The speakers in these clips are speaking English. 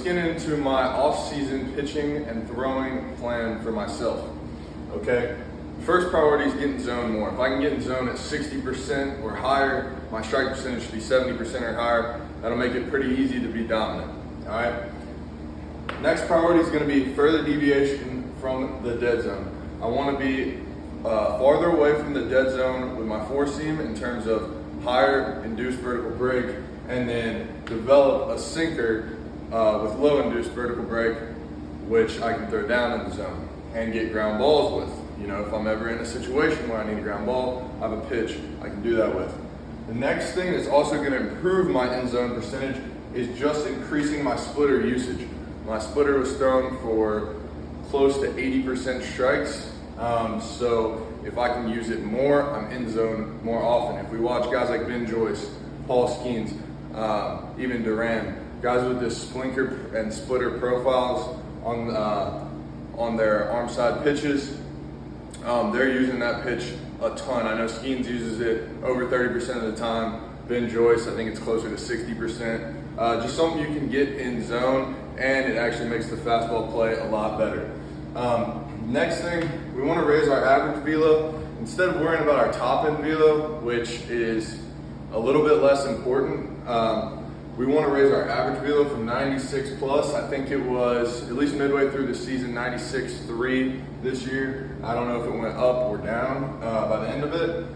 get into my off-season pitching and throwing plan for myself. Okay, first priority is getting zone more. If I can get in zone at 60% or higher, my strike percentage should be 70% or higher. That'll make it pretty easy to be dominant. All right. Next priority is going to be further deviation from the dead zone. I want to be farther away from the dead zone with my four seam in terms of higher induced vertical break, and then develop a sinker with low induced vertical break, which I can throw down in the zone and get ground balls with. You know, if I'm ever in a situation where I need a ground ball, I have a pitch I can do that with. The next thing that's also going to improve my end zone percentage is just increasing my splitter usage. My splitter was thrown for close to 80% strikes. So if I can use it more, I'm in zone more often. If we watch guys like Ben Joyce, Paul Skeens, even Duran, guys with this splinter and splitter profiles on their arm side pitches, they're using that pitch a ton. I know Skeens uses it over 30% of the time. Ben Joyce, I think it's closer to 60%. Just something you can get in zone, and it actually makes the fastball play a lot better. Next thing, we want to raise our average velo. Instead of worrying about our top end velo, which is a little bit less important, we want to raise our average velo from 96 plus. I think it was, at least midway through the season, 96.3 this year. I don't know if it went up or down by the end of it,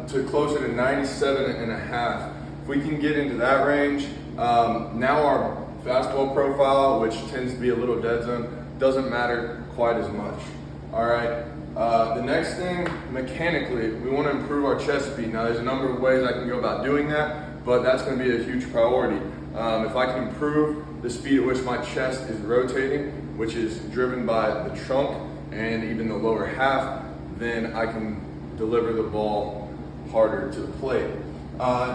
to closer to 97.5. If we can get into that range, now our fastball profile, which tends to be a little dead zone, doesn't matter quite as much. All right. The next thing, mechanically, we want to improve our chest speed. Now, there's a number of ways I can go about doing that, but that's going to be a huge priority. If I can improve the speed at which my chest is rotating, which is driven by the trunk and even the lower half, then I can deliver the ball harder to the plate.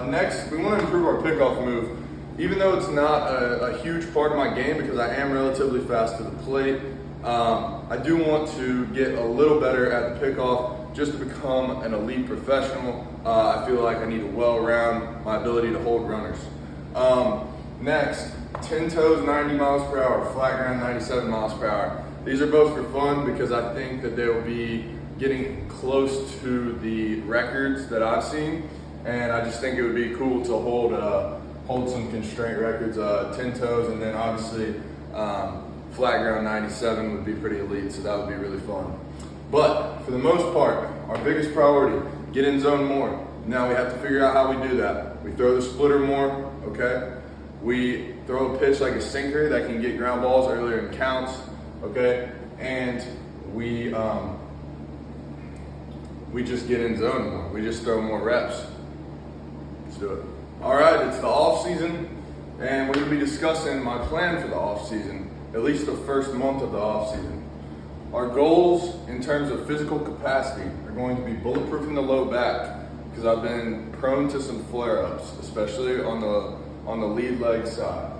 Next, we want to improve our pickoff move. Even though it's not a huge part of my game because I am relatively fast to the plate, I do want to get a little better at the pickoff just to become an elite professional. I feel like I need to well round my ability to hold runners. Next, 10 toes 90 miles per hour, flat ground 97 miles per hour. These are both for fun because I think that they'll be getting close to the records that I've seen, and I just think it would be cool to hold some constraint records, 10 toes, and then obviously flat ground 97 would be pretty elite, so that would be really fun. But for the most part, our biggest priority, get in zone more. Now we have to figure out how we do that. We throw the splitter more, okay? We throw a pitch like a sinker that can get ground balls earlier in counts, okay? And we just get in zone more. We just throw more reps. Let's do it. All right, it's the off season, and we're gonna be discussing my plan for the off season, at least the first month of the off season. Our goals in terms of physical capacity are going to be bulletproofing the low back, because I've been prone to some flare-ups, especially on the lead leg side.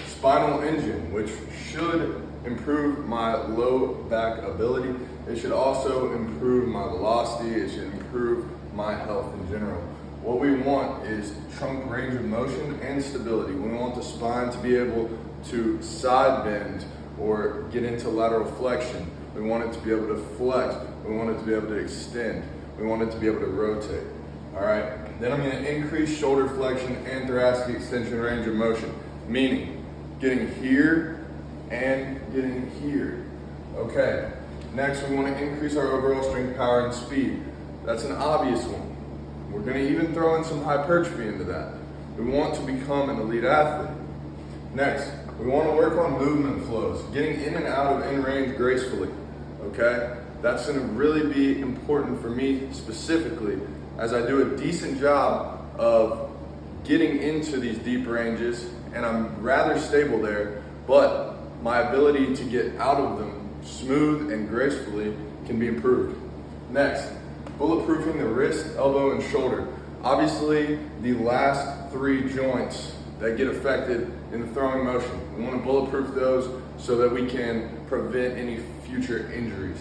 Spinal engine, which should improve my low back ability. It should also improve my velocity. It should improve my health in general. What we want is trunk range of motion and stability. We want the spine to be able to side bend or get into lateral flexion. We want it to be able to flex. We want it to be able to extend. We want it to be able to rotate. All right. Then I'm going to increase shoulder flexion and thoracic extension range of motion, meaning getting here and getting here. Okay. Next, we want to increase our overall strength, power, and speed. That's an obvious one. We're going to even throw in some hypertrophy into that. We want to become an elite athlete. Next, we want to work on movement flows, getting in and out of in range gracefully. Okay? That's going to really be important for me specifically, as I do a decent job of getting into these deep ranges, and I'm rather stable there, but my ability to get out of them smooth and gracefully can be improved. Next, bulletproofing the wrist, elbow, and shoulder. Obviously, the last three joints that get affected in the throwing motion. We want to bulletproof those so that we can prevent any future injuries.